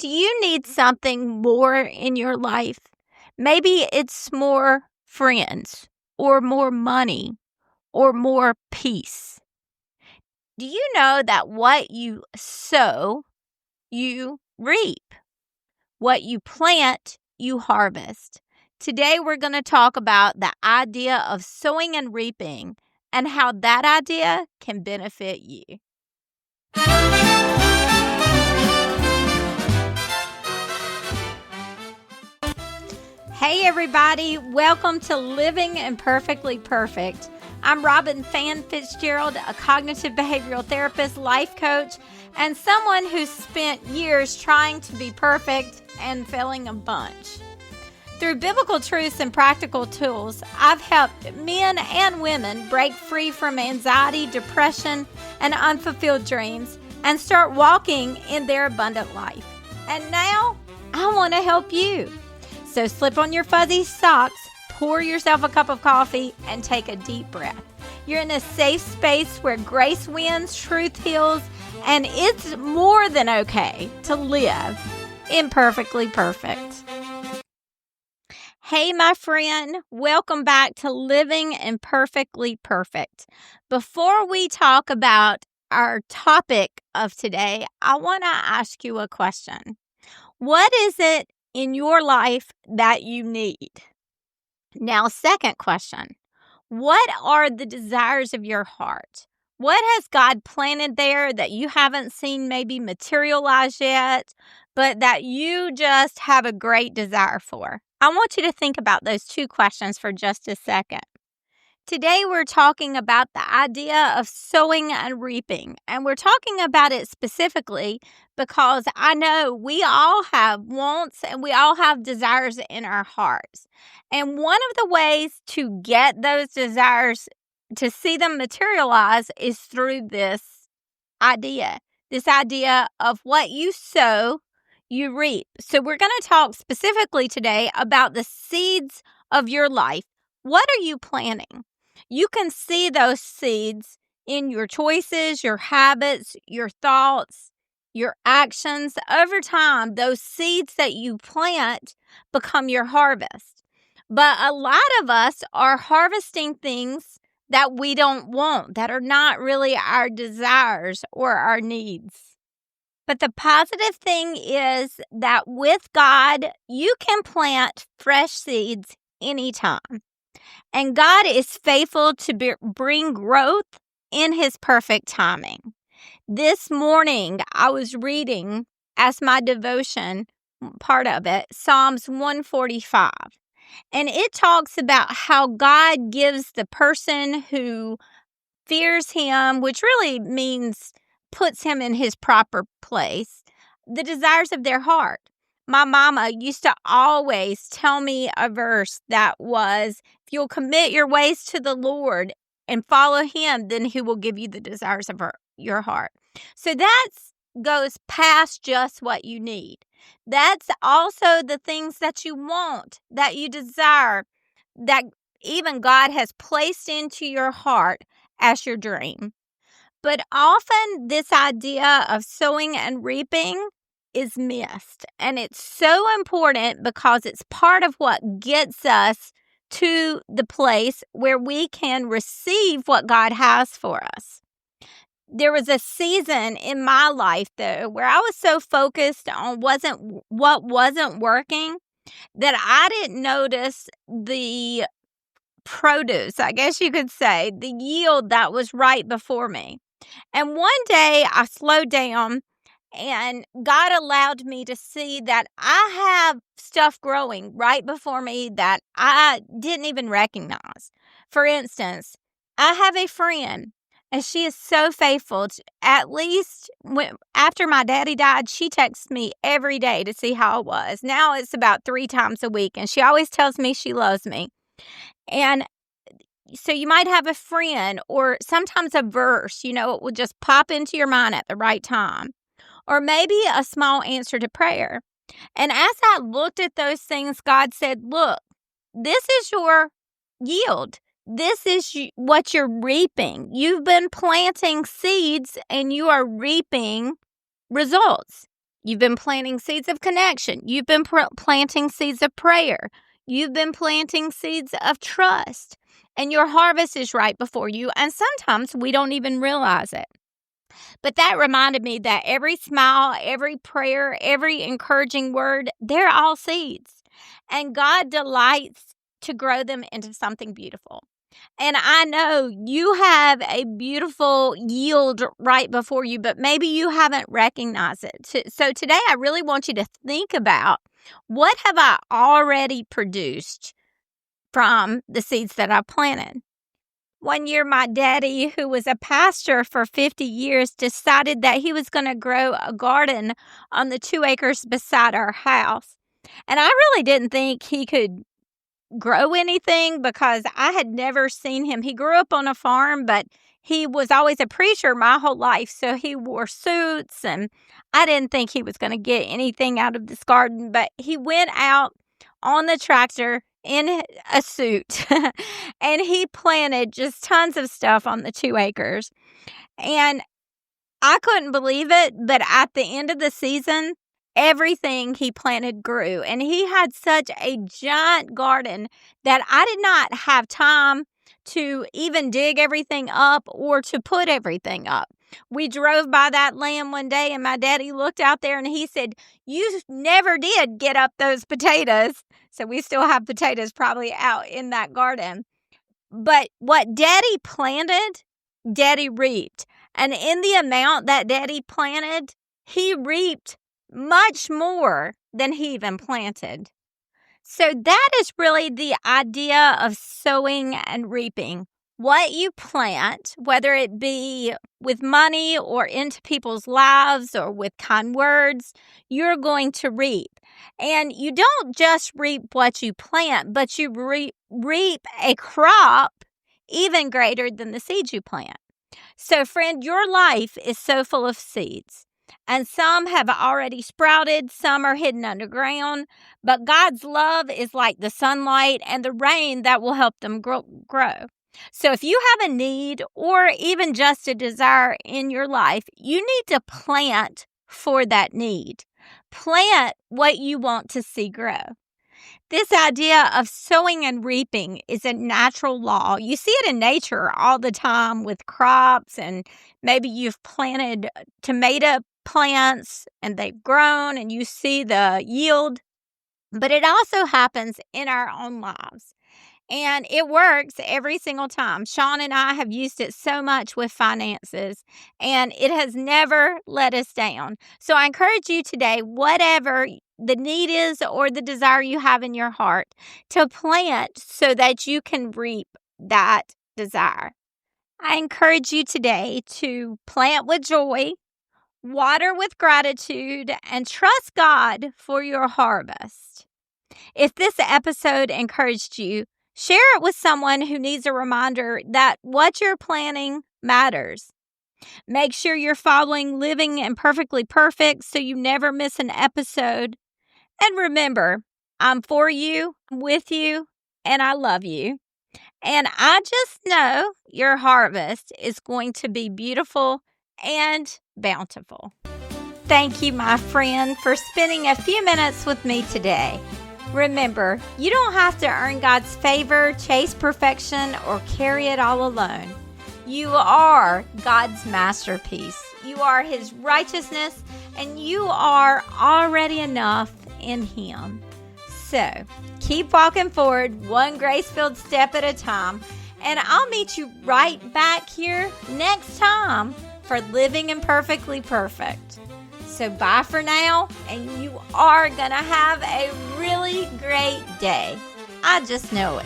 Do you need something more in your life? Maybe it's more friends or more money or more peace. Do you know that what you sow, you reap? What you plant, you harvest. Today we're going to talk about the idea of sowing and reaping and how that idea can benefit you. Hey everybody, welcome to Living Imperfectly Perfect. I'm Fann Fitzgerald, a cognitive behavioral therapist, life coach, and someone who's spent years trying to be perfect and failing a bunch. Through biblical truths and practical tools, I've helped men and women break free from anxiety, depression, and unfulfilled dreams and start walking in their abundant life. And now, I want to help you. So slip on your fuzzy socks, pour yourself a cup of coffee, and take a deep breath. You're in a safe space where grace wins, truth heals, and it's more than okay to live imperfectly perfect. Hey, my friend, welcome back to Living Imperfectly Perfect. Before we talk about our topic of today, I want to ask you a question. What is it in your life that you need? Now, second question, what are the desires of your heart? What has God planted there that you haven't seen maybe materialize yet, but that you just have a great desire for? I want you to think about those two questions for just a second. Today, we're talking about the idea of sowing and reaping, and we're talking about it specifically because I know we all have wants and we all have desires in our hearts. And one of the ways to get those desires, to see them materialize, is through this idea of what you sow, you reap. So we're going to talk specifically today about the seeds of your life. What are you planting? You can see those seeds in your choices, your habits, your thoughts, your actions. Over time, those seeds that you plant become your harvest. But a lot of us are harvesting things that we don't want, that are not really our desires or our needs. But the positive thing is that with God, you can plant fresh seeds anytime. And God is faithful to bring growth in His perfect timing. This morning, I was reading, as my devotion, part of it, Psalms 145. And it talks about how God gives the person who fears Him, which really means puts Him in His proper place, the desires of their heart. My mama used to always tell me a verse that was, if you'll commit your ways to the Lord and follow Him, then He will give you the desires of your heart. So that goes past just what you need. That's also the things that you want, that you desire, that even God has placed into your heart as your dream. But often this idea of sowing and reaping is missed. And it's so important because it's part of what gets us to the place where we can receive what God has for us. There was a season in my life, though, where I was so focused on what wasn't working that I didn't notice the produce, I guess you could say, the yield that was right before me. And one day I slowed down and God allowed me to see that I have stuff growing right before me that I didn't even recognize. For instance, I have a friend, and she is so faithful. At least after my daddy died, she texts me every day to see how I was. Now it's about 3 times a week, and she always tells me she loves me. And so you might have a friend, or sometimes a verse, it will just pop into your mind at the right time. Or maybe a small answer to prayer. And as I looked at those things, God said, look, this is your yield. This is what you're reaping. You've been planting seeds and you are reaping results. You've been planting seeds of connection. You've been planting seeds of prayer. You've been planting seeds of trust. And your harvest is right before you. And sometimes we don't even realize it. But that reminded me that every smile, every prayer, every encouraging word, they're all seeds. And God delights to grow them into something beautiful. And I know you have a beautiful yield right before you, but maybe you haven't recognized it. So today I really want you to think about, what have I already produced from the seeds that I planted? One year, my daddy, who was a pastor for 50 years, decided that he was going to grow a garden on the 2 acres beside our house. And I really didn't think he could grow anything because I had never seen him. He grew up on a farm, but he was always a preacher my whole life. So he wore suits, and I didn't think he was going to get anything out of this garden. But he went out on the tractor in a suit and he planted just tons of stuff on the 2 acres. And I couldn't believe it, but at the end of the season, everything he planted grew. And he had such a giant garden that I did not have time to even dig everything up or to put everything up. We drove by that land one day and my daddy looked out there and he said, "You never did get up those potatoes." So we still have potatoes probably out in that garden. But what Daddy planted, Daddy reaped. And in the amount that Daddy planted, he reaped much more than he even planted. So that is really the idea of sowing and reaping. What you plant, whether it be with money or into people's lives or with kind words, you're going to reap. And you don't just reap what you plant, but you reap a crop even greater than the seeds you plant. So, friend, your life is so full of seeds. And some have already sprouted, some are hidden underground. But God's love is like the sunlight and the rain that will help them grow. So if you have a need or even just a desire in your life, you need to plant for that need. Plant what you want to see grow. This idea of sowing and reaping is a natural law. You see it in nature all the time with crops, and maybe you've planted tomato plants and they've grown and you see the yield. But it also happens in our own lives. And it works every single time. Sean and I have used it so much with finances, and it has never let us down. So I encourage you today, whatever the need is or the desire you have in your heart, to plant so that you can reap that desire. I encourage you today to plant with joy, water with gratitude, and trust God for your harvest. If this episode encouraged you, share it with someone who needs a reminder that what you're planning matters. Make sure you're following Living and Perfectly Perfect so you never miss an episode. And remember, I'm for you, I'm with you, and I love you. And I just know your harvest is going to be beautiful and bountiful. Thank you, my friend, for spending a few minutes with me today. Remember, you don't have to earn God's favor, chase perfection, or carry it all alone. You are God's masterpiece. You are His righteousness, and you are already enough in Him. So, keep walking forward, one grace-filled step at a time, and I'll meet you right back here next time for Living Imperfectly Perfect. So bye for now, and you are going to have a really great day. I just know it.